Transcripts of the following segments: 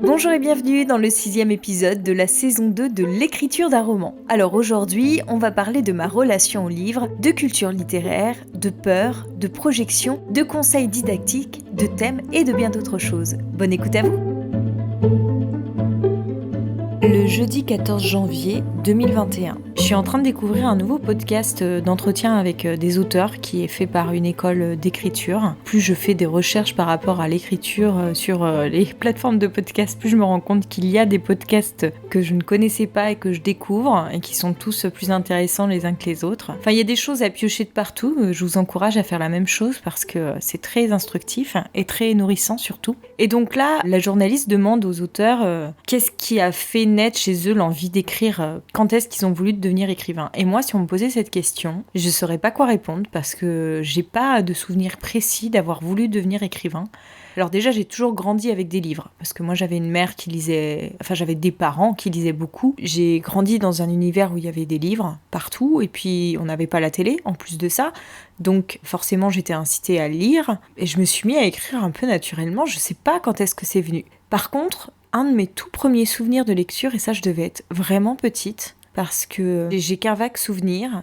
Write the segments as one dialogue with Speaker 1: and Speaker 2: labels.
Speaker 1: Bonjour et bienvenue dans le 6e épisode de la saison 2 de l'écriture d'un roman. Alors aujourd'hui, on va parler de ma relation au livre, de culture littéraire, de peur, de projection, de conseils didactiques, de thèmes et de bien d'autres choses. Bonne écoute à vous! Le jeudi 14 janvier 2021, je suis en train de découvrir un nouveau podcast d'entretien avec des auteurs qui est fait par une école d'écriture. Plus je fais des recherches par rapport à l'écriture sur les plateformes de podcast, plus je me rends compte qu'il y a des podcasts que je ne connaissais pas et que je découvre et qui sont tous plus intéressants les uns que les autres. Enfin, il y a des choses à piocher de partout. Je vous encourage à faire la même chose parce que c'est très instructif et très nourrissant surtout. Et donc là, la journaliste demande aux auteurs qu'est-ce qui a fait naître chez eux l'envie d'écrire, quand est-ce qu'ils ont voulu devenir écrivain. Et moi, si on me posait cette question, je saurais pas quoi répondre parce que j'ai pas de souvenir précis d'avoir voulu devenir écrivain. Alors déjà, j'ai toujours grandi avec des livres, parce que moi j'avais une mère qui lisait, enfin j'avais des parents qui lisaient beaucoup. J'ai grandi dans un univers où il y avait des livres partout, et puis on n'avait pas la télé en plus de ça, donc forcément j'étais incitée à lire, et je me suis mis à écrire un peu naturellement, je sais pas quand est-ce que c'est venu. Par contre, un de mes tout premiers souvenirs de lecture, et ça je devais être vraiment petite, parce que j'ai qu'un vague souvenir,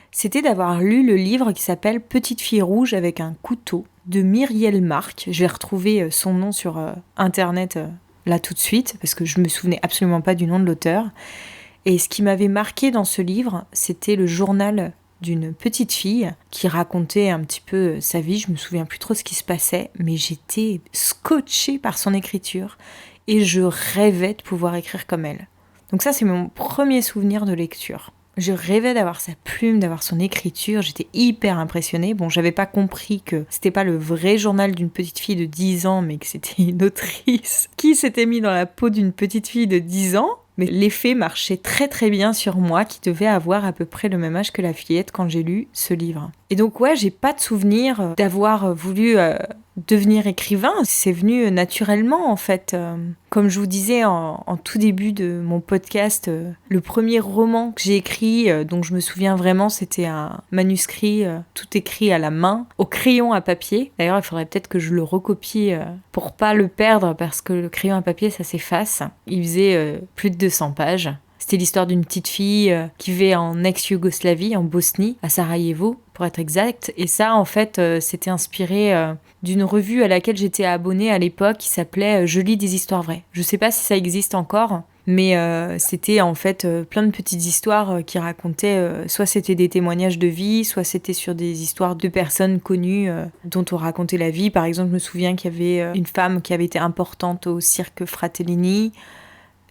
Speaker 1: c'était d'avoir lu le livre qui s'appelle Petite fille rouge avec un couteau de Myriel Marc. Je vais retrouver son nom sur internet là tout de suite parce que je me souvenais absolument pas du nom de l'auteur. Et ce qui m'avait marqué dans ce livre, c'était le journal d'une petite fille qui racontait un petit peu sa vie. Je me souviens plus trop ce qui se passait, mais j'étais scotchée par son écriture et je rêvais de pouvoir écrire comme elle. Donc ça, c'est mon premier souvenir de lecture. Je rêvais d'avoir sa plume, d'avoir son écriture, j'étais hyper impressionnée. Bon, j'avais pas compris que c'était pas le vrai journal d'une petite fille de 10 ans, mais que c'était une autrice qui s'était mis dans la peau d'une petite fille de 10 ans. Mais l'effet marchait très très bien sur moi, qui devait avoir à peu près le même âge que la fillette quand j'ai lu ce livre. Et donc ouais, j'ai pas de souvenir d'avoir voulu devenir écrivain, c'est venu naturellement en fait. Comme je vous disais en tout début de mon podcast, le premier roman que j'ai écrit, dont je me souviens vraiment, c'était un manuscrit tout écrit à la main, au crayon à papier. D'ailleurs, il faudrait peut-être que je le recopie pour pas le perdre, parce que le crayon à papier, ça s'efface. Il faisait plus de 200 pages. C'était l'histoire d'une petite fille qui vivait en ex-Yougoslavie, en Bosnie, à Sarajevo, pour être exact. Et ça, en fait, c'était inspiré d'une revue à laquelle j'étais abonnée à l'époque qui s'appelait Je lis des histoires vraies. Je sais pas si ça existe encore, mais c'était en fait plein de petites histoires qui racontaient, soit c'était des témoignages de vie, soit c'était sur des histoires de personnes connues dont on racontait la vie. Par exemple, je me souviens qu'il y avait une femme qui avait été importante au cirque Fratellini.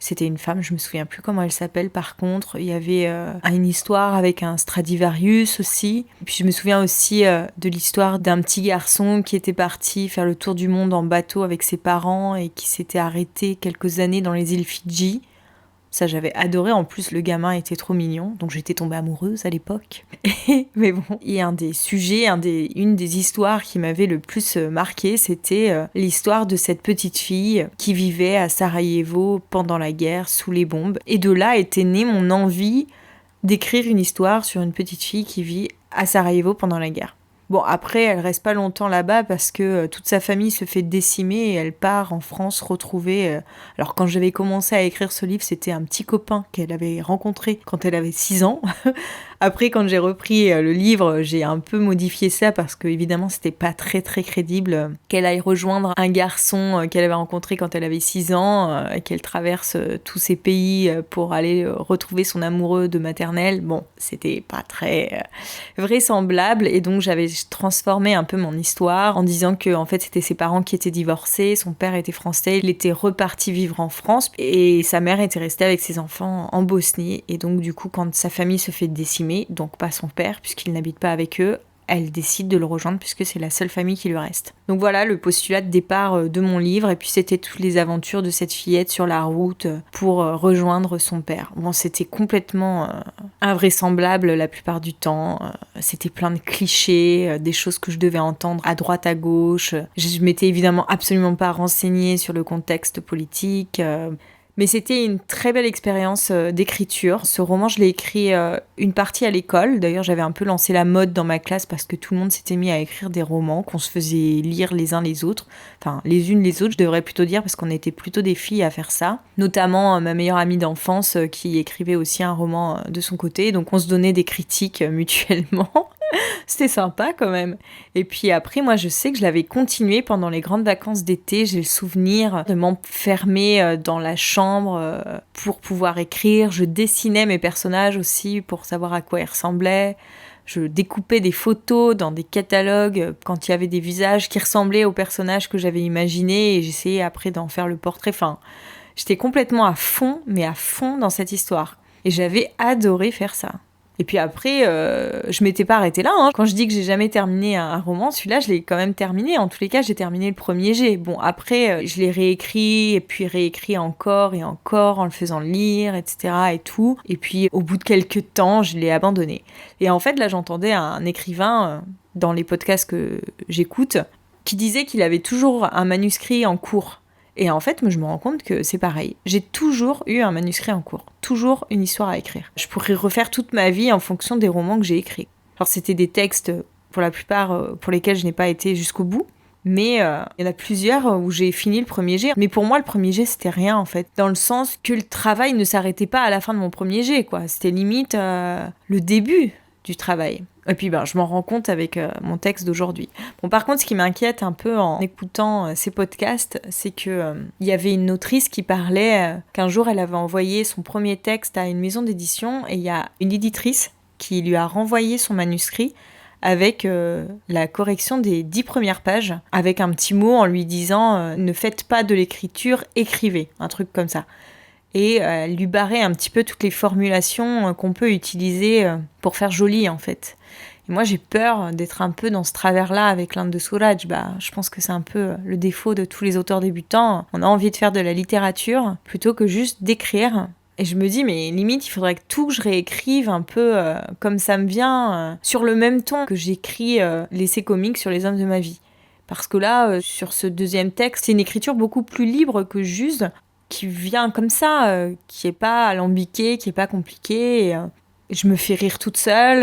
Speaker 1: C'était une femme, je me souviens plus comment elle s'appelle par contre. Il y avait une histoire avec un Stradivarius aussi. Et puis je me souviens aussi de l'histoire d'un petit garçon qui était parti faire le tour du monde en bateau avec ses parents et qui s'était arrêté quelques années dans les îles Fidji. Ça, j'avais adoré. En plus, le gamin était trop mignon, donc j'étais tombée amoureuse à l'époque. Mais bon, et un des sujets, une des histoires qui m'avait le plus marqué, c'était l'histoire de cette petite fille qui vivait à Sarajevo pendant la guerre, sous les bombes. Et de là était née mon envie d'écrire une histoire sur une petite fille qui vit à Sarajevo pendant la guerre. Bon, après, elle reste pas longtemps là-bas parce que toute sa famille se fait décimer et elle part en France retrouver... Alors, quand j'avais commencé à écrire ce livre, c'était un petit copain qu'elle avait rencontré quand elle avait 6 ans. Après, quand j'ai repris le livre, j'ai un peu modifié ça parce que, évidemment, c'était pas très très crédible qu'elle aille rejoindre un garçon qu'elle avait rencontré quand elle avait 6 ans et qu'elle traverse tous ces pays pour aller retrouver son amoureux de maternelle. Bon, c'était pas très vraisemblable et donc j'avais transformé un peu mon histoire en disant que en fait c'était ses parents qui étaient divorcés, son père était français, il était reparti vivre en France et sa mère était restée avec ses enfants en Bosnie. Et donc du coup, quand sa famille se fait décimer, donc pas son père puisqu'il n'habite pas avec eux, elle décide de le rejoindre puisque c'est la seule famille qui lui reste. Donc voilà le postulat de départ de mon livre, et puis c'était toutes les aventures de cette fillette sur la route pour rejoindre son père. Bon, c'était complètement invraisemblable la plupart du temps, c'était plein de clichés, des choses que je devais entendre à droite à gauche. Je m'étais évidemment absolument pas renseignée sur le contexte politique, Mais c'était une très belle expérience d'écriture. Ce roman, je l'ai écrit une partie à l'école. D'ailleurs, j'avais un peu lancé la mode dans ma classe parce que tout le monde s'était mis à écrire des romans qu'on se faisait lire les uns les autres. Enfin, les unes les autres, je devrais plutôt dire, parce qu'on était plutôt des filles à faire ça. Notamment ma meilleure amie d'enfance qui écrivait aussi un roman de son côté. Donc, on se donnait des critiques mutuellement. C'était sympa quand même. Et puis après, moi, je sais que je l'avais continué pendant les grandes vacances d'été. J'ai le souvenir de m'enfermer dans la chambre pour pouvoir écrire. Je dessinais mes personnages aussi pour savoir à quoi ils ressemblaient. Je découpais des photos dans des catalogues quand il y avait des visages qui ressemblaient aux personnages que j'avais imaginés et j'essayais après d'en faire le portrait. Enfin, j'étais complètement à fond, mais à fond dans cette histoire. Et j'avais adoré faire ça. Et puis après, je m'étais pas arrêtée là. Quand je dis que j'ai jamais terminé un roman, celui-là, je l'ai quand même terminé. En tous les cas, j'ai terminé le premier jet. Bon, après, je l'ai réécrit, et puis réécrit encore et encore, en le faisant lire, etc. et tout. Et puis, au bout de quelques temps, je l'ai abandonné. Et en fait, là, j'entendais un écrivain, dans les podcasts que j'écoute, qui disait qu'il avait toujours un manuscrit en cours. Et en fait, moi, je me rends compte que c'est pareil. J'ai toujours eu un manuscrit en cours. Toujours une histoire à écrire. Je pourrais refaire toute ma vie en fonction des romans que j'ai écrits. Alors, c'était des textes, pour la plupart, pour lesquels je n'ai pas été jusqu'au bout. Mais il y en a plusieurs où j'ai fini le premier jet. Mais pour moi, le premier jet, c'était rien, en fait. Dans le sens que le travail ne s'arrêtait pas à la fin de mon premier jet, quoi. C'était limite le début du travail. Et puis je m'en rends compte avec mon texte d'aujourd'hui. Bon, par contre, ce qui m'inquiète un peu en écoutant ces podcasts, c'est que il y avait une autrice qui parlait qu'un jour elle avait envoyé son premier texte à une maison d'édition et il y a une éditrice qui lui a renvoyé son manuscrit avec la correction des 10 premières pages, avec un petit mot en lui disant ne faites pas de l'écriture, écrivez, un truc comme ça. Et elle lui barrait un petit peu toutes les formulations qu'on peut utiliser pour faire joli, en fait. Et moi, j'ai peur d'être un peu dans ce travers-là avec l'Inde de Soulage. Je pense que c'est un peu le défaut de tous les auteurs débutants. On a envie de faire de la littérature plutôt que juste d'écrire. Et je me dis, mais limite, il faudrait que tout que je réécrive un peu comme ça me vient, sur le même ton que j'écris l'essai comique sur les hommes de ma vie. Parce que là, sur ce deuxième texte, c'est une écriture beaucoup plus libre que juste... qui vient comme ça, qui est pas alambiqué, qui est pas compliqué. Et je me fais rire toute seule.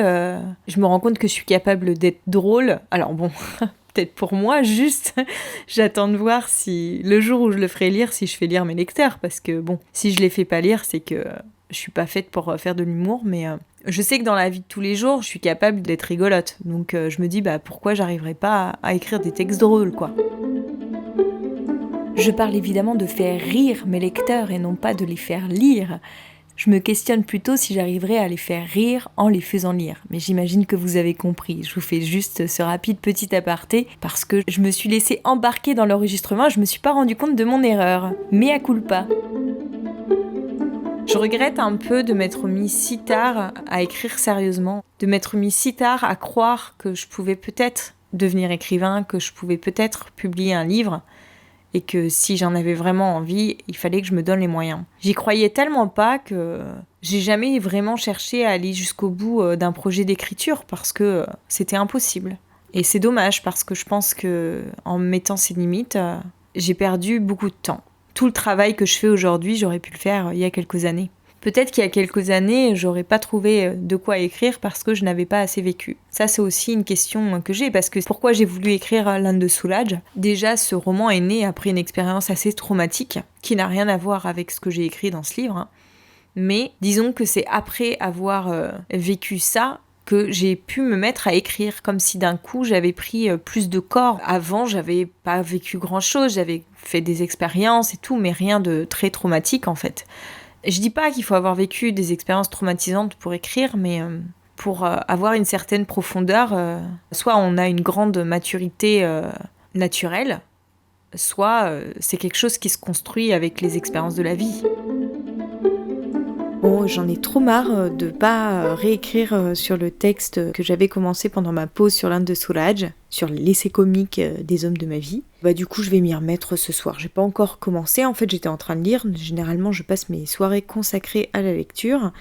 Speaker 1: Je me rends compte que je suis capable d'être drôle. Alors bon, peut-être pour moi, juste, j'attends de voir si le jour où je le ferai lire, si je fais lire mes lecteurs. Parce que bon, si je les fais pas lire, c'est que je suis pas faite pour faire de l'humour. Mais je sais que dans la vie de tous les jours, je suis capable d'être rigolote. Donc je me dis, pourquoi j'arriverais pas à écrire des textes drôles, quoi. Je parle évidemment de faire rire mes lecteurs et non pas de les faire lire. Je me questionne plutôt si j'arriverai à les faire rire en les faisant lire. Mais j'imagine que vous avez compris. Je vous fais juste ce rapide petit aparté parce que je me suis laissée embarquer dans l'enregistrement et je me suis pas rendu compte de mon erreur. Mea culpa. Je regrette un peu de m'être mis si tard à écrire sérieusement, de m'être mis si tard à croire que je pouvais peut-être devenir écrivain, que je pouvais peut-être publier un livre. Et que si j'en avais vraiment envie, il fallait que je me donne les moyens. J'y croyais tellement pas que j'ai jamais vraiment cherché à aller jusqu'au bout d'un projet d'écriture parce que c'était impossible. Et c'est dommage parce que je pense que en me mettant ces limites, j'ai perdu beaucoup de temps. Tout le travail que je fais aujourd'hui, j'aurais pu le faire il y a quelques années. Peut-être qu'il y a quelques années, j'aurais pas trouvé de quoi écrire parce que je n'avais pas assez vécu. Ça, c'est aussi une question que j'ai, parce que pourquoi j'ai voulu écrire l'Inde de Soulage ? Déjà, ce roman est né après une expérience assez traumatique, qui n'a rien à voir avec ce que j'ai écrit dans ce livre. Mais disons que c'est après avoir vécu ça que j'ai pu me mettre à écrire, comme si d'un coup j'avais pris plus de corps. Avant, j'avais pas vécu grand-chose, j'avais fait des expériences et tout, mais rien de très traumatique en fait. Je dis pas qu'il faut avoir vécu des expériences traumatisantes pour écrire, mais pour avoir une certaine profondeur, soit on a une grande maturité naturelle, soit c'est quelque chose qui se construit avec les expériences de la vie. Bon, j'en ai trop marre de pas réécrire sur le texte que j'avais commencé pendant ma pause sur l'Inde de Soulage, sur l'essai comique des hommes de ma vie. Du coup, je vais m'y remettre ce soir. J'ai pas encore commencé, en fait, j'étais en train de lire. Généralement, je passe mes soirées consacrées à la lecture.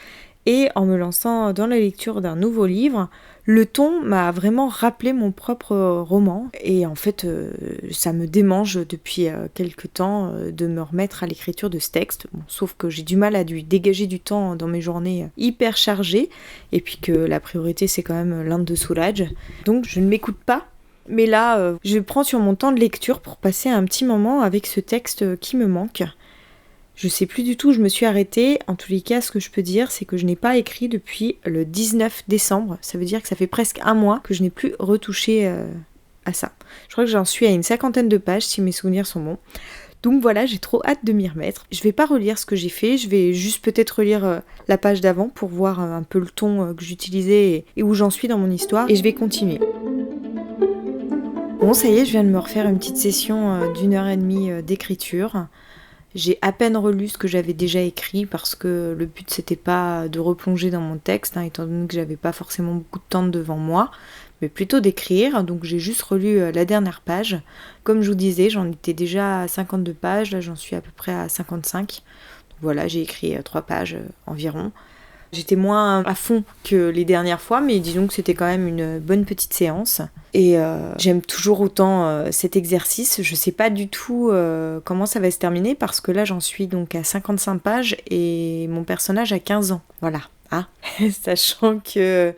Speaker 1: Et en me lançant dans la lecture d'un nouveau livre, Le ton m'a vraiment rappelé mon propre roman et en fait ça me démange depuis quelque temps de me remettre à l'écriture de ce texte. Bon, sauf que j'ai du mal à lui dégager du temps dans mes journées hyper chargées et puis que la priorité c'est quand même l'Inde de Soulage. Donc je ne m'écoute pas. Mais là, je prends sur mon temps de lecture pour passer un petit moment avec ce texte qui me manque. Je sais plus du tout où je me suis arrêtée. En tous les cas, ce que je peux dire, c'est que je n'ai pas écrit depuis le 19 décembre. Ça veut dire que ça fait presque un mois que je n'ai plus retouché à ça. Je crois que j'en suis à une 50aine de pages, si mes souvenirs sont bons. Donc voilà, j'ai trop hâte de m'y remettre. Je vais pas relire ce que j'ai fait, je vais juste peut-être relire la page d'avant pour voir un peu le ton que j'utilisais et où j'en suis dans mon histoire. Et je vais continuer. Bon, ça y est, je viens de me refaire une petite session d'1h30 d'écriture. J'ai à peine relu ce que j'avais déjà écrit parce que le but c'était pas de replonger dans mon texte, étant donné que j'avais pas forcément beaucoup de temps devant moi, mais plutôt d'écrire. Donc j'ai juste relu la dernière page. Comme je vous disais, j'en étais déjà à 52 pages, là j'en suis à peu près à 55. Donc voilà, j'ai écrit 3 pages environ. J'étais moins à fond que les dernières fois, mais disons que c'était quand même une bonne petite séance. Et j'aime toujours autant cet exercice. Je sais pas du tout comment ça va se terminer, parce que là j'en suis donc à 55 pages et mon personnage a 15 ans. Voilà, sachant que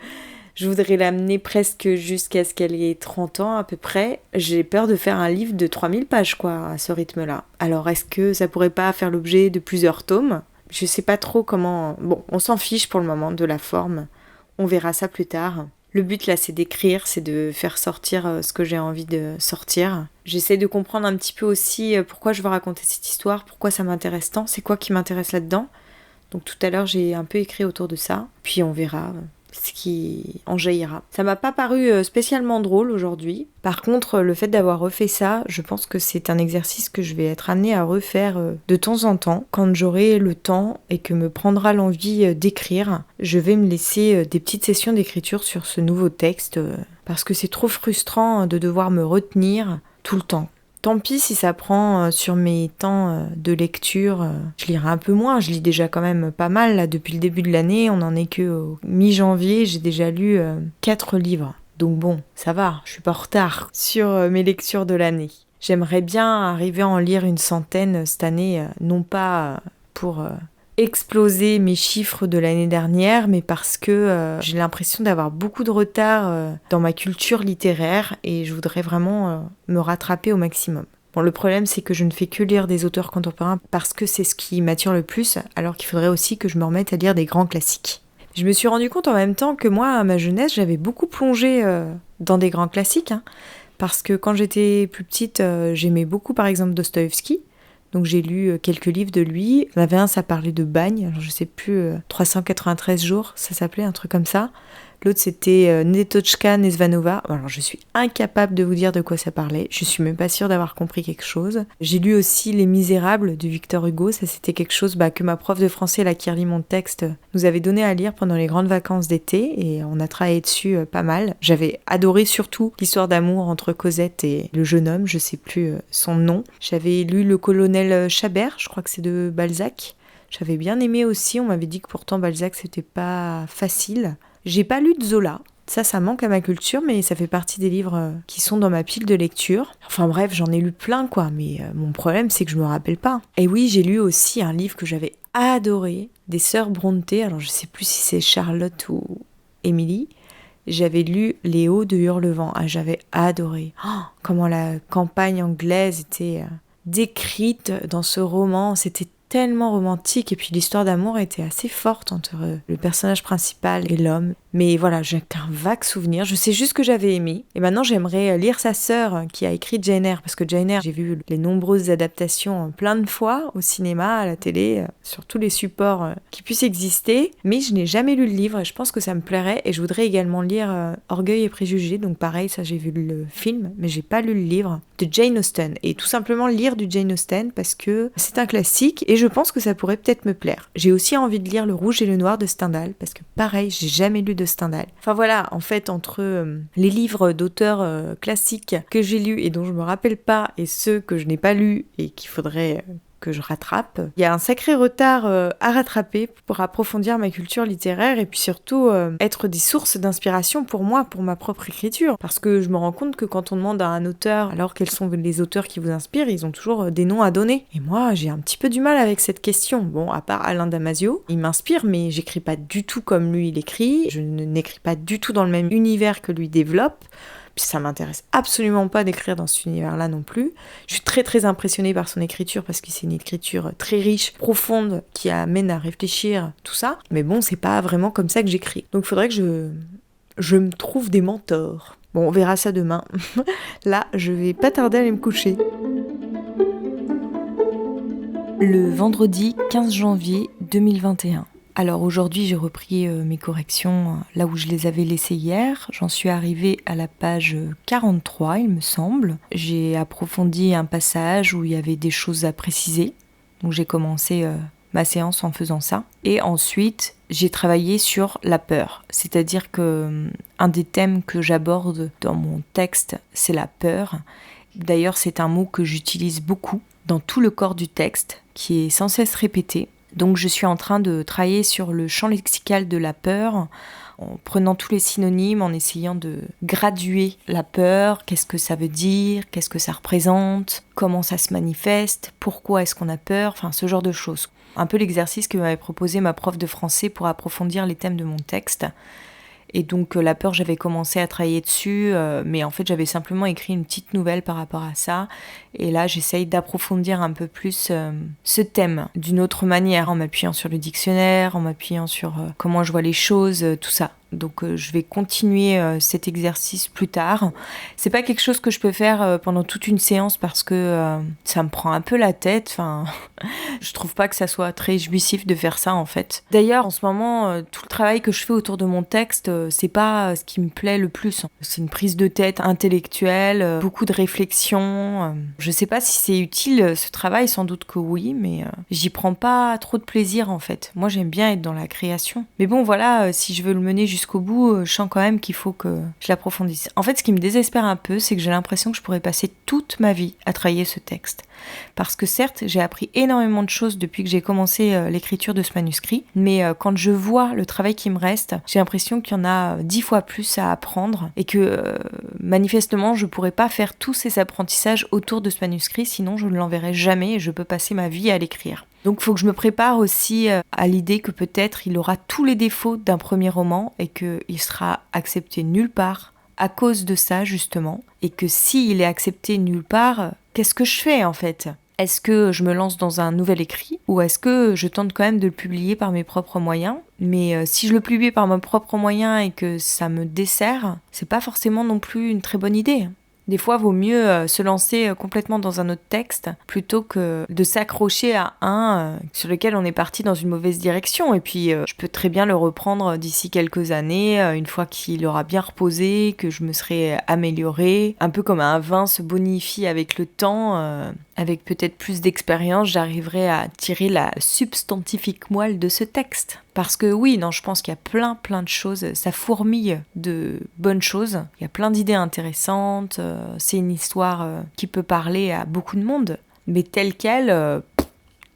Speaker 1: je voudrais l'amener presque jusqu'à ce qu'elle ait 30 ans à peu près. J'ai peur de faire un livre de 3000 pages, quoi, à ce rythme-là. Alors est-ce que ça pourrait pas faire l'objet de plusieurs tomes ? Je sais pas trop comment... Bon, on s'en fiche pour le moment de la forme. On verra ça plus tard. Le but là, c'est d'écrire, c'est de faire sortir ce que j'ai envie de sortir. J'essaie de comprendre un petit peu aussi pourquoi je veux raconter cette histoire, pourquoi ça m'intéresse tant, c'est quoi qui m'intéresse là-dedans. Donc tout à l'heure, j'ai un peu écrit autour de ça. Puis on verra ce qui en jaillira. Ça m'a pas paru spécialement drôle aujourd'hui. Par contre, le fait d'avoir refait ça, je pense que c'est un exercice que je vais être amenée à refaire de temps en temps. Quand j'aurai le temps et que me prendra l'envie d'écrire, je vais me laisser des petites sessions d'écriture sur ce nouveau texte parce que c'est trop frustrant de devoir me retenir tout le temps. Tant pis si ça prend sur mes temps de lecture, je lirai un peu moins, je lis déjà quand même pas mal là, depuis le début de l'année, on en est que au mi-janvier, j'ai déjà lu 4 livres. Donc bon, ça va, je suis pas en retard sur mes lectures de l'année. J'aimerais bien arriver à en lire une centaine cette année, non pas pour exploser mes chiffres de l'année dernière, mais parce que j'ai l'impression d'avoir beaucoup de retard dans ma culture littéraire et je voudrais vraiment me rattraper au maximum. Bon, le problème, c'est que je ne fais que lire des auteurs contemporains parce que c'est ce qui m'attire le plus, alors qu'il faudrait aussi que je me remette à lire des grands classiques. Je me suis rendu compte en même temps que moi, à ma jeunesse, j'avais beaucoup plongé dans des grands classiques, parce que quand j'étais plus petite, j'aimais beaucoup par exemple Dostoïevski. Donc j'ai lu quelques livres de lui. Il y en avait un, ça parlait de bagne, alors je sais plus, 393 jours, ça s'appelait, un truc comme ça. L'autre, c'était Netochka Nesvanova. Alors je suis incapable de vous dire de quoi ça parlait. Je suis même pas sûre d'avoir compris quelque chose. J'ai lu aussi Les Misérables de Victor Hugo. Ça, c'était quelque chose que ma prof de français, là, qui relit mon texte, nous avait donné à lire pendant les grandes vacances d'été. Et on a travaillé dessus pas mal. J'avais adoré surtout l'histoire d'amour entre Cosette et le jeune homme. Je sais plus son nom. J'avais lu Le Colonel Chabert. Je crois que c'est de Balzac. J'avais bien aimé aussi. On m'avait dit que pourtant Balzac, c'était pas facile. J'ai pas lu de Zola, ça manque à ma culture, mais ça fait partie des livres qui sont dans ma pile de lecture. Enfin bref, j'en ai lu plein quoi, mais mon problème c'est que je me rappelle pas. Et oui, j'ai lu aussi un livre que j'avais adoré, des sœurs Brontë, alors je sais plus si c'est Charlotte ou Émilie. J'avais lu Les Hauts de Hurlevent, j'avais adoré. Comment la campagne anglaise était décrite dans ce roman, c'était tellement romantique, et puis l'histoire d'amour était assez forte entre le personnage principal et l'homme. Mais voilà, j'ai qu'un vague souvenir, je sais juste que j'avais aimé. Et maintenant j'aimerais lire sa sœur qui a écrit Jane Eyre, parce que Jane Eyre, j'ai vu les nombreuses adaptations plein de fois au cinéma, à la télé, sur tous les supports qui puissent exister, mais je n'ai jamais lu le livre et je pense que ça me plairait. Et je voudrais également lire Orgueil et Préjugés, donc pareil, ça j'ai vu le film, mais j'ai pas lu le livre, de Jane Austen. Et tout simplement lire du Jane Austen parce que c'est un classique et je pense que ça pourrait peut-être me plaire. J'ai aussi envie de lire Le Rouge et le Noir de Stendhal, parce que pareil, j'ai jamais lu de Stendhal. Enfin voilà, en fait, entre les livres d'auteurs classiques que j'ai lus et dont je me rappelle pas, et ceux que je n'ai pas lus et qu'il faudrait que je rattrape. Il y a un sacré retard à rattraper pour approfondir ma culture littéraire et puis surtout être des sources d'inspiration pour moi, pour ma propre écriture. Parce que je me rends compte que quand on demande à un auteur, alors quels sont les auteurs qui vous inspirent, ils ont toujours des noms à donner. Et moi, j'ai un petit peu du mal avec cette question. Bon, à part Alain Damasio, il m'inspire, mais j'écris pas du tout comme lui il écrit. Je n'écris pas du tout dans le même univers que lui développe. Puis ça m'intéresse absolument pas d'écrire dans cet univers-là non plus. Je suis très très impressionnée par son écriture parce que c'est une écriture très riche, profonde, qui amène à réfléchir, tout ça. Mais bon, c'est pas vraiment comme ça que j'écris. Donc il faudrait que je me trouve des mentors. Bon, on verra ça demain. Là, je vais pas tarder à aller me coucher. Le vendredi 15 janvier 2021. Alors aujourd'hui, j'ai repris mes corrections là où je les avais laissées hier. J'en suis arrivée à la page 43, il me semble. J'ai approfondi un passage où il y avait des choses à préciser. Donc j'ai commencé ma séance en faisant ça. Et ensuite, j'ai travaillé sur la peur. C'est-à-dire que un des thèmes que j'aborde dans mon texte, c'est la peur. D'ailleurs, c'est un mot que j'utilise beaucoup dans tout le corps du texte, qui est sans cesse répété. Donc je suis en train de travailler sur le champ lexical de la peur, en prenant tous les synonymes, en essayant de graduer la peur, qu'est-ce que ça veut dire, qu'est-ce que ça représente, comment ça se manifeste, pourquoi est-ce qu'on a peur, enfin ce genre de choses. Un peu l'exercice que m'avait proposé ma prof de français pour approfondir les thèmes de mon texte. Et donc la peur, j'avais commencé à travailler dessus, mais en fait j'avais simplement écrit une petite nouvelle par rapport à ça. Et là j'essaye d'approfondir un peu plus ce thème d'une autre manière, en m'appuyant sur le dictionnaire, en m'appuyant sur comment je vois les choses, tout ça. Donc je vais continuer cet exercice plus tard. C'est pas quelque chose que je peux faire pendant toute une séance parce que ça me prend un peu la tête. Enfin, je trouve pas que ça soit très jouissif de faire ça en fait. D'ailleurs, en ce moment, tout le travail que je fais autour de mon texte, c'est pas ce qui me plaît le plus. C'est une prise de tête intellectuelle, beaucoup de réflexion. Je sais pas si c'est utile ce travail, sans doute que oui, mais j'y prends pas trop de plaisir en fait. Moi, j'aime bien être dans la création. Mais bon, voilà, si je veux le mener jusqu'au bout, je sens quand même qu'il faut que je l'approfondisse. En fait, ce qui me désespère un peu, c'est que j'ai l'impression que je pourrais passer toute ma vie à travailler ce texte. Parce que certes, j'ai appris énormément de choses depuis que j'ai commencé l'écriture de ce manuscrit, mais quand je vois le travail qui me reste, j'ai l'impression qu'il y en a 10 fois plus à apprendre et que manifestement, je pourrais pas faire tous ces apprentissages autour de ce manuscrit, sinon je ne l'enverrai jamais et je peux passer ma vie à l'écrire. Donc il faut que je me prépare aussi à l'idée que peut-être il aura tous les défauts d'un premier roman et qu'il sera accepté nulle part à cause de ça justement. Et que s'il est accepté nulle part, qu'est-ce que je fais en fait ? Est-ce que je me lance dans un nouvel écrit ou est-ce que je tente quand même de le publier par mes propres moyens ? Mais si je le publie par mes propres moyens et que ça me dessert, c'est pas forcément non plus une très bonne idée. Des fois, vaut mieux se lancer complètement dans un autre texte plutôt que de s'accrocher à un sur lequel on est parti dans une mauvaise direction. Et puis, je peux très bien le reprendre d'ici quelques années, une fois qu'il aura bien reposé, que je me serai améliorée. Un peu comme un vin se bonifie avec le temps, avec peut-être plus d'expérience, j'arriverai à tirer la substantifique moelle de ce texte. Parce que oui, non, je pense qu'il y a plein de choses, ça fourmille de bonnes choses, il y a plein d'idées intéressantes, c'est une histoire qui peut parler à beaucoup de monde, mais telle qu'elle,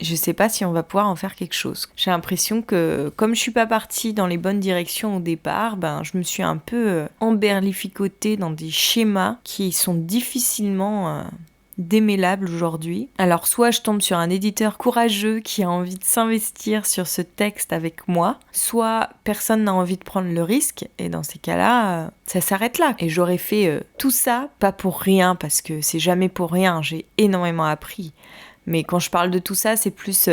Speaker 1: je sais pas si on va pouvoir en faire quelque chose. J'ai l'impression que comme je suis pas partie dans les bonnes directions au départ, je me suis un peu emberlificotée dans des schémas qui sont difficilement démêlable aujourd'hui. Alors soit je tombe sur un éditeur courageux qui a envie de s'investir sur ce texte avec moi, soit personne n'a envie de prendre le risque et dans ces cas-là, ça s'arrête là. Et j'aurais fait tout ça, pas pour rien parce que c'est jamais pour rien, j'ai énormément appris. Mais quand je parle de tout ça, c'est plus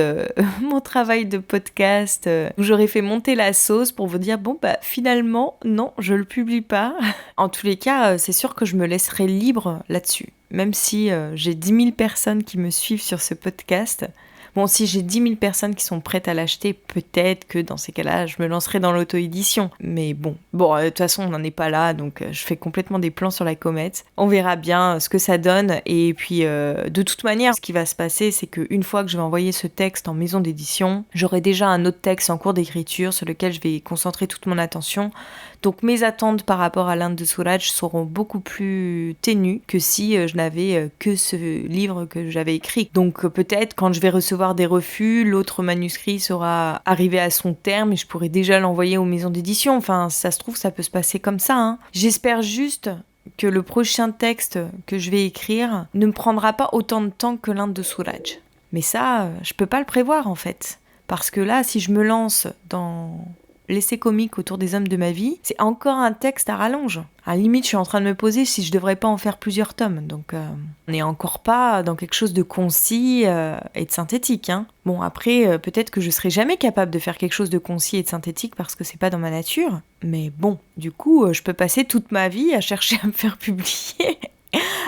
Speaker 1: mon travail de podcast où j'aurais fait monter la sauce pour vous dire finalement, non, je le publie pas. En tous les cas, c'est sûr que je me laisserai libre là-dessus. Même si j'ai 10 000 personnes qui me suivent sur ce podcast, Bon, si j'ai 10 000 personnes qui sont prêtes à l'acheter, peut-être que dans ces cas-là, je me lancerai dans l'auto-édition. Mais bon, de toute façon, on n'en est pas là, donc je fais complètement des plans sur la comète. On verra bien ce que ça donne. Et puis, de toute manière, ce qui va se passer, c'est qu'une fois que je vais envoyer ce texte en maison d'édition, j'aurai déjà un autre texte en cours d'écriture sur lequel je vais concentrer toute mon attention. Donc mes attentes par rapport à l'Inde de Suraj seront beaucoup plus ténues que si je n'avais que ce livre que j'avais écrit. Donc peut-être quand je vais recevoir des refus, l'autre manuscrit sera arrivé à son terme et je pourrai déjà l'envoyer aux maisons d'édition. Enfin, ça se trouve, ça peut se passer comme ça, hein. J'espère juste que le prochain texte que je vais écrire ne me prendra pas autant de temps que l'Inde de Suraj. Mais ça, je peux pas le prévoir en fait. Parce que là, si je me lance dans l'essai comique autour des hommes de ma vie, c'est encore un texte à rallonge. À la limite, je suis en train de me poser si je devrais pas en faire plusieurs tomes. Donc, on n'est encore pas dans quelque chose de concis et de synthétique, hein. Bon, après, peut-être que je serai jamais capable de faire quelque chose de concis et de synthétique parce que c'est pas dans ma nature. Mais bon, du coup, je peux passer toute ma vie à chercher à me faire publier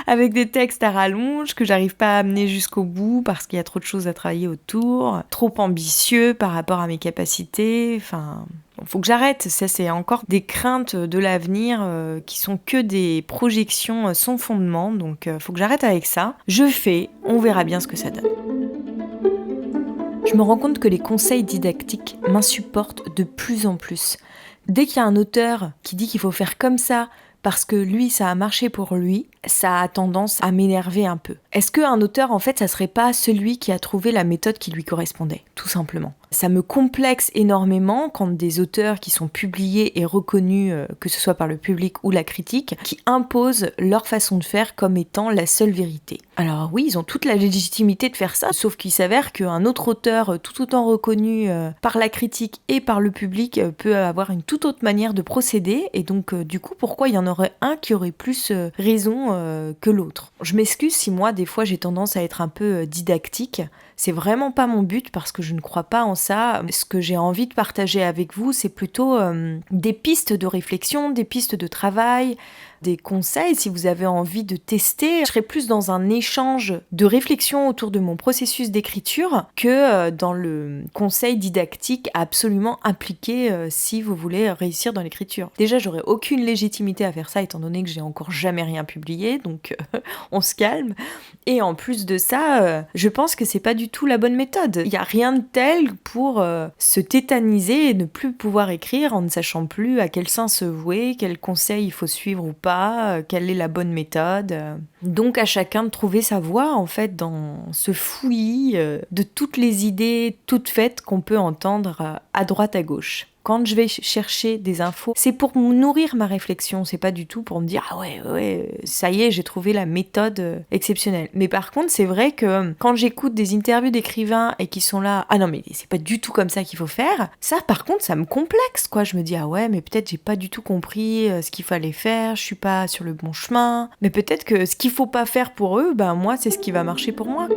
Speaker 1: avec des textes à rallonge que j'arrive pas à amener jusqu'au bout parce qu'il y a trop de choses à travailler autour, trop ambitieux par rapport à mes capacités, enfin... Faut que j'arrête, ça c'est encore des craintes de l'avenir qui sont que des projections sans fondement, donc faut que j'arrête avec ça. Je fais, on verra bien ce que ça donne. Je me rends compte que les conseils didactiques m'insupportent de plus en plus. Dès qu'il y a un auteur qui dit qu'il faut faire comme ça, parce que lui, ça a marché pour lui, ça a tendance à m'énerver un peu. Est-ce qu'un auteur, en fait, ça serait pas celui qui a trouvé la méthode qui lui correspondait, tout simplement? Ça me complexe énormément quand des auteurs qui sont publiés et reconnus, que ce soit par le public ou la critique, qui imposent leur façon de faire comme étant la seule vérité. Alors oui, ils ont toute la légitimité de faire ça, sauf qu'il s'avère qu'un autre auteur tout autant reconnu par la critique et par le public peut avoir une toute autre manière de procéder, et donc du coup, pourquoi il y en aurait un qui aurait plus raison que l'autre? Je m'excuse si moi, des fois, j'ai tendance à être un peu didactique. C'est vraiment pas mon but parce que je ne crois pas en ça. Ce que j'ai envie de partager avec vous, c'est plutôt des pistes de réflexion, des pistes de travail, des conseils si vous avez envie de tester. Je serai plus dans un échange de réflexion autour de mon processus d'écriture que dans le conseil didactique absolument impliqué si vous voulez réussir dans l'écriture. Déjà, j'aurais aucune légitimité à faire ça étant donné que j'ai encore jamais rien publié, donc on se calme. Et en plus de ça, je pense que c'est pas du tout la bonne méthode. Il y a rien de tel pour se tétaniser et ne plus pouvoir écrire en ne sachant plus à quel sens se vouer, quel conseil il faut suivre ou pas, quelle est la bonne méthode. Donc à chacun de trouver sa voie en fait dans ce fouillis de toutes les idées toutes faites qu'on peut entendre à droite à gauche. Quand je vais chercher des infos, c'est pour nourrir ma réflexion, c'est pas du tout pour me dire « Ah ouais, ça y est, j'ai trouvé la méthode exceptionnelle ». Mais par contre, c'est vrai que quand j'écoute des interviews d'écrivains et qui sont là « Ah non, mais c'est pas du tout comme ça qu'il faut faire », ça par contre, ça me complexe, quoi. Je me dis « Ah ouais, mais peut-être j'ai pas du tout compris ce qu'il fallait faire, je suis pas sur le bon chemin. Mais peut-être que ce qu'il faut pas faire pour eux, ben moi, c'est ce qui va marcher pour moi ».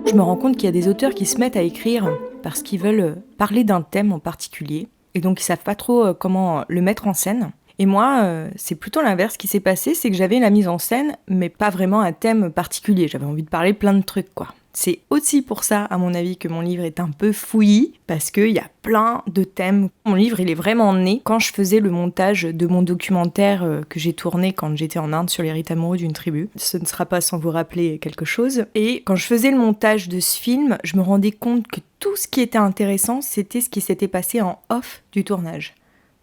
Speaker 1: Je me rends compte qu'il y a des auteurs qui se mettent à écrire parce qu'ils veulent parler d'un thème en particulier et donc ils savent pas trop comment le mettre en scène. Et moi, c'est plutôt l'inverse qui s'est passé, c'est que j'avais la mise en scène, mais pas vraiment un thème particulier. J'avais envie de parler plein de trucs, quoi. C'est aussi pour ça, à mon avis, que mon livre est un peu fouillis, parce qu'il y a plein de thèmes. Mon livre, il est vraiment né quand je faisais le montage de mon documentaire que j'ai tourné quand j'étais en Inde sur les rites amoureux d'une tribu. Ce ne sera pas sans vous rappeler quelque chose. Et quand je faisais le montage de ce film, je me rendais compte que tout ce qui était intéressant, c'était ce qui s'était passé en off du tournage.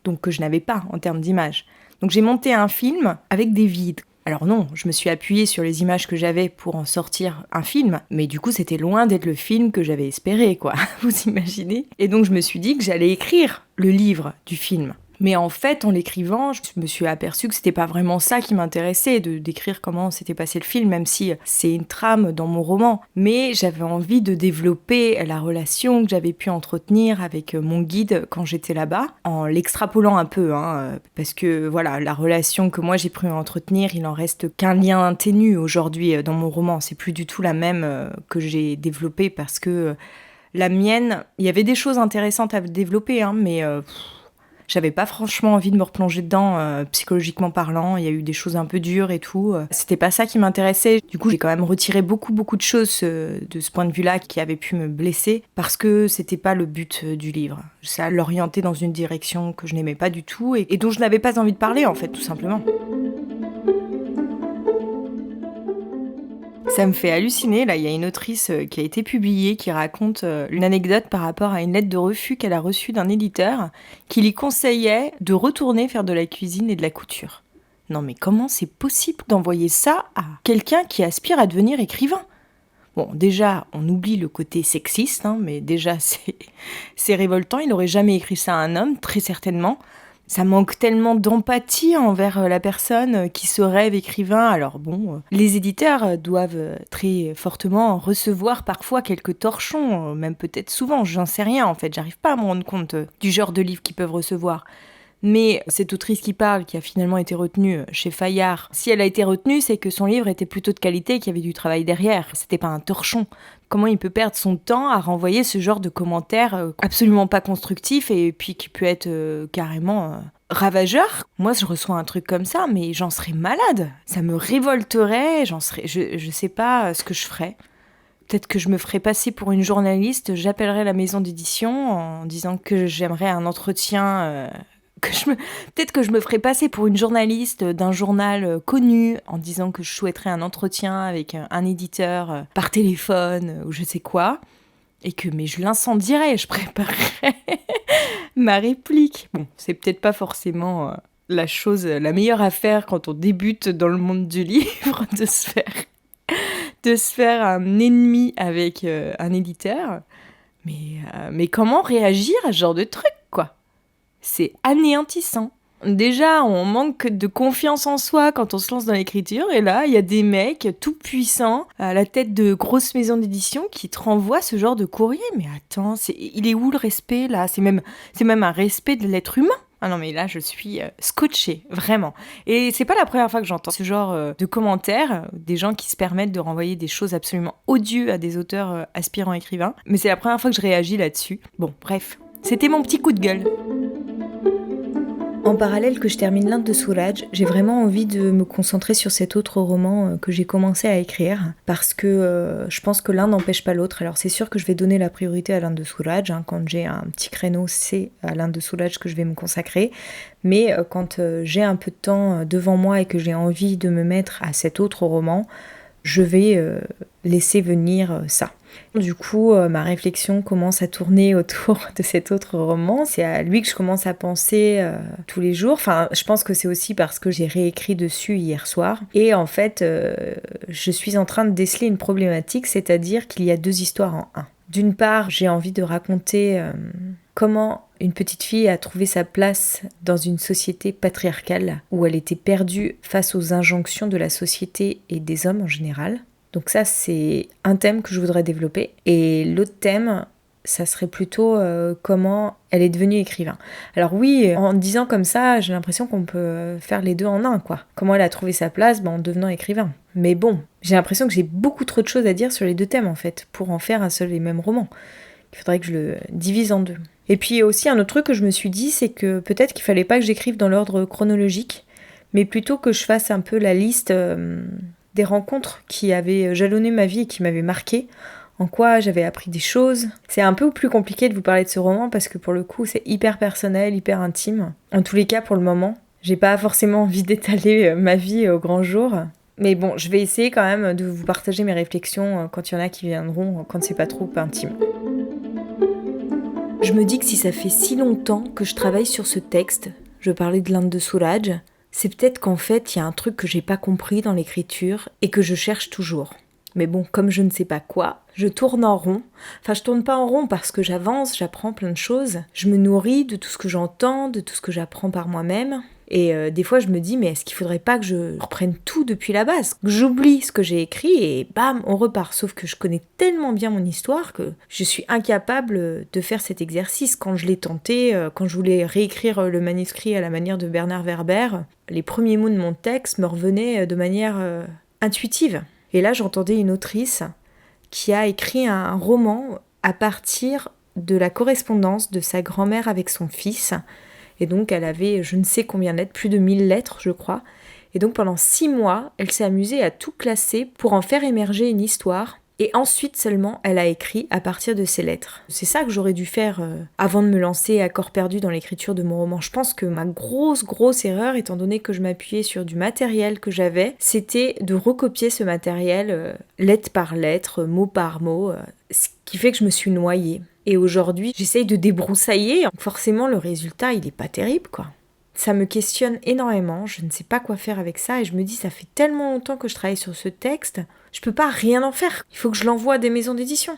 Speaker 1: Donc que je n'avais pas en termes d'image. Donc j'ai monté un film avec des vides. Alors non, je me suis appuyée sur les images que j'avais pour en sortir un film, mais du coup c'était loin d'être le film que j'avais espéré, quoi, vous imaginez ? Et donc je me suis dit que j'allais écrire le livre du film. Mais en fait, en l'écrivant, je me suis aperçue que c'était pas vraiment ça qui m'intéressait, de décrire comment s'était passé le film, même si c'est une trame dans mon roman. Mais j'avais envie de développer la relation que j'avais pu entretenir avec mon guide quand j'étais là-bas, en l'extrapolant un peu, parce que voilà, la relation que moi j'ai pu entretenir, il en reste qu'un lien ténu aujourd'hui dans mon roman. C'est plus du tout la même que j'ai développée parce que la mienne, il y avait des choses intéressantes à développer, mais J'avais pas franchement envie de me replonger dedans, psychologiquement parlant. Il y a eu des choses un peu dures et tout. C'était pas ça qui m'intéressait. Du coup, j'ai quand même retiré beaucoup de choses de ce point de vue-là qui avait pu me blesser parce que c'était pas le but du livre. Ça l'orientait dans une direction que je n'aimais pas du tout et dont je n'avais pas envie de parler, en fait, tout simplement. Ça me fait halluciner, là, il y a une autrice qui a été publiée qui raconte une anecdote par rapport à une lettre de refus qu'elle a reçue d'un éditeur qui lui conseillait de retourner faire de la cuisine et de la couture. Non mais comment c'est possible d'envoyer ça à quelqu'un qui aspire à devenir écrivain ? Bon, déjà, on oublie le côté sexiste, mais déjà, c'est révoltant. Il n'aurait jamais écrit ça à un homme, très certainement. Ça manque tellement d'empathie envers la personne qui se rêve écrivain. Alors bon, les éditeurs doivent très fortement recevoir parfois quelques torchons, même peut-être souvent, j'en sais rien en fait. J'arrive pas à me rendre compte du genre de livres qu'ils peuvent recevoir. Mais cette autrice qui parle, qui a finalement été retenue chez Fayard, si elle a été retenue, c'est que son livre était plutôt de qualité et qu'il y avait du travail derrière. C'était pas un torchon. Comment il peut perdre son temps à renvoyer ce genre de commentaires absolument pas constructifs et puis qui peut être carrément ravageur ? Moi, je reçois un truc comme ça, mais j'en serais malade. Ça me révolterait, je sais pas ce que je ferais. Peut-être que je me ferais passer pour une journaliste, j'appellerais la maison d'édition en disant que j'aimerais un entretien... Peut-être que je me ferais passer pour une journaliste d'un journal connu en disant que je souhaiterais un entretien avec un éditeur par téléphone ou je sais quoi. Mais je l'incendierais, je préparerais ma réplique. Bon, c'est peut-être pas forcément la meilleure à faire quand on débute dans le monde du livre, de se faire un ennemi avec un éditeur. Mais comment réagir à ce genre de truc, quoi ? C'est anéantissant. Déjà, on manque de confiance en soi quand on se lance dans l'écriture, et là, il y a des mecs tout puissants à la tête de grosses maisons d'édition qui te renvoient ce genre de courrier. Mais attends, il est où le respect, là ? C'est même un respect de l'être humain. Ah non, mais là, je suis scotchée, vraiment. Et c'est pas la première fois que j'entends ce genre de commentaires, des gens qui se permettent de renvoyer des choses absolument odieuses à des auteurs aspirants écrivains. Mais c'est la première fois que je réagis là-dessus. Bon, bref, c'était mon petit coup de gueule. En parallèle que je termine l'Inde de Souraj, j'ai vraiment envie de me concentrer sur cet autre roman que j'ai commencé à écrire parce que je pense que l'un n'empêche pas l'autre. Alors c'est sûr que je vais donner la priorité à l'Inde de Souraj, quand j'ai un petit créneau, c'est à l'Inde de Souraj que je vais me consacrer. Mais quand j'ai un peu de temps devant moi et que j'ai envie de me mettre à cet autre roman, je vais laisser venir ça. Du coup, ma réflexion commence à tourner autour de cet autre roman. C'est à lui que je commence à penser tous les jours. Enfin, je pense que c'est aussi parce que j'ai réécrit dessus hier soir. Et en fait, je suis en train de déceler une problématique, c'est-à-dire qu'il y a deux histoires en un. D'une part, j'ai envie de raconter comment une petite fille a trouvé sa place dans une société patriarcale où elle était perdue face aux injonctions de la société et des hommes en général. Donc ça, c'est un thème que je voudrais développer. Et l'autre thème, ça serait plutôt comment elle est devenue écrivain. Alors oui, en disant comme ça, j'ai l'impression qu'on peut faire les deux en un, quoi. Comment elle a trouvé sa place en devenant écrivain. Mais bon, j'ai l'impression que j'ai beaucoup trop de choses à dire sur les deux thèmes, en fait, pour en faire un seul et même roman. Il faudrait que je le divise en deux. Et puis aussi, un autre truc que je me suis dit, c'est que peut-être qu'il fallait pas que j'écrive dans l'ordre chronologique, mais plutôt que je fasse un peu la liste... des rencontres qui avaient jalonné ma vie et qui m'avaient marquée, en quoi j'avais appris des choses. C'est un peu plus compliqué de vous parler de ce roman parce que pour le coup c'est hyper personnel, hyper intime. En tous les cas pour le moment, j'ai pas forcément envie d'étaler ma vie au grand jour. Mais bon, je vais essayer quand même de vous partager mes réflexions quand il y en a qui viendront, quand c'est pas trop intime. Je me dis que si ça fait si longtemps que je travaille sur ce texte, je parlais de l'Inde de Souraj, c'est peut-être qu'en fait, il y a un truc que j'ai pas compris dans l'écriture et que je cherche toujours. Mais bon, comme je ne sais pas quoi, je tourne en rond. Enfin, je tourne pas en rond parce que j'avance, j'apprends plein de choses. Je me nourris de tout ce que j'entends, de tout ce que j'apprends par moi-même. Et des fois, je me dis, mais est-ce qu'il faudrait pas que je reprenne tout depuis la base ? Que j'oublie ce que j'ai écrit et bam, on repart. Sauf que je connais tellement bien mon histoire que je suis incapable de faire cet exercice. Quand je l'ai tenté, quand je voulais réécrire le manuscrit à la manière de Bernard Werber, les premiers mots de mon texte me revenaient de manière intuitive. Et là, j'entendais une autrice qui a écrit un roman à partir de la correspondance de sa grand-mère avec son fils. Et donc elle avait je ne sais combien de lettres, plus de 1000 lettres je crois. Et donc pendant 6 mois, elle s'est amusée à tout classer pour en faire émerger une histoire. Et ensuite seulement, elle a écrit à partir de ces lettres. C'est ça que j'aurais dû faire avant de me lancer à corps perdu dans l'écriture de mon roman. Je pense que ma grosse erreur, étant donné que je m'appuyais sur du matériel que j'avais, c'était de recopier ce matériel lettre par lettre, mot par mot, ce qui fait que je me suis noyée. Et aujourd'hui, j'essaye de débroussailler. Forcément, le résultat, il est pas terrible, quoi. Ça me questionne énormément, je ne sais pas quoi faire avec ça et je me dis ça fait tellement longtemps que je travaille sur ce texte, je peux pas rien en faire, il faut que je l'envoie à des maisons d'édition.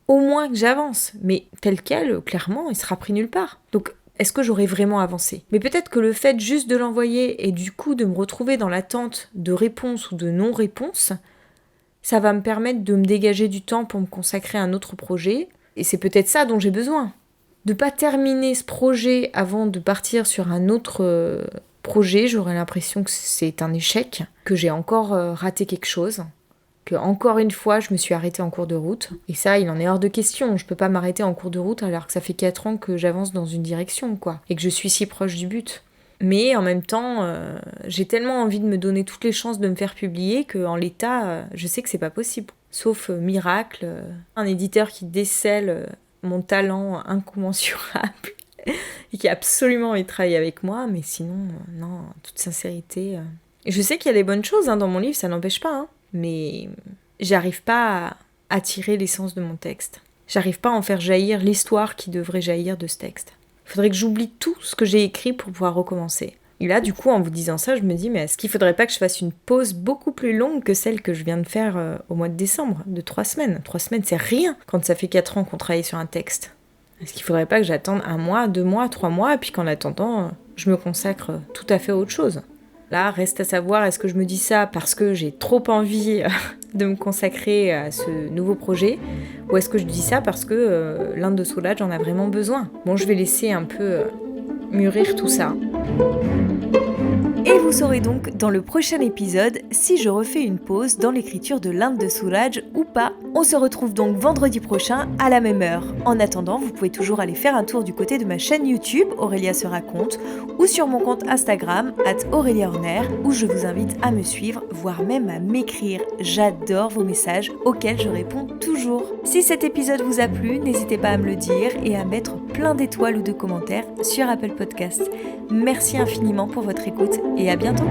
Speaker 1: Au moins que j'avance, mais tel quel, clairement, il sera pris nulle part. Donc est-ce que j'aurais vraiment avancé ? Mais peut-être que le fait juste de l'envoyer et du coup de me retrouver dans l'attente de réponse ou de non-réponse, ça va me permettre de me dégager du temps pour me consacrer à un autre projet et c'est peut-être ça dont j'ai besoin. De pas terminer ce projet avant de partir sur un autre projet, j'aurais l'impression que c'est un échec, que j'ai encore raté quelque chose, que encore une fois je me suis arrêtée en cours de route. Et ça, il en est hors de question, je peux pas m'arrêter en cours de route alors que ça fait 4 ans que j'avance dans une direction, quoi, et que je suis si proche du but. Mais en même temps, j'ai tellement envie de me donner toutes les chances de me faire publier qu'en l'état, je sais que c'est pas possible. Sauf miracle, un éditeur qui décèle mon talent incommensurable et qui a absolument envie de travailler avec moi, mais sinon, non, en toute sincérité. Je sais qu'il y a des bonnes choses dans mon livre, ça n'empêche pas, mais j'arrive pas à tirer l'essence de mon texte. J'arrive pas à en faire jaillir l'histoire qui devrait jaillir de ce texte. Il faudrait que j'oublie tout ce que j'ai écrit pour pouvoir recommencer. Et là, du coup, en vous disant ça, je me dis, mais est-ce qu'il faudrait pas que je fasse une pause beaucoup plus longue que celle que je viens de faire au mois de décembre, de 3 semaines ? 3 semaines, c'est rien quand ça fait 4 ans qu'on travaille sur un texte. Est-ce qu'il faudrait pas que j'attende 1 mois, 2 mois, 3 mois, et puis qu'en attendant, je me consacre tout à fait à autre chose ? Là, reste à savoir, est-ce que je me dis ça parce que j'ai trop envie de me consacrer à ce nouveau projet, ou est-ce que je dis ça parce que l'Inde de Soulage en a vraiment besoin ? Bon, je vais laisser un peu mûrir tout ça.
Speaker 2: Et vous saurez donc dans le prochain épisode si je refais une pause dans l'écriture de l'Inde de Soulage ou pas. On se retrouve donc vendredi prochain à la même heure. En attendant, vous pouvez toujours aller faire un tour du côté de ma chaîne YouTube Aurélia se raconte ou sur mon compte Instagram @AuréliaHorner où je vous invite à me suivre, voire même à m'écrire. J'adore vos messages auxquels je réponds toujours. Si cet épisode vous a plu, n'hésitez pas à me le dire et à mettre plein d'étoiles ou de commentaires sur Apple Podcasts. Merci infiniment pour votre écoute et à bientôt.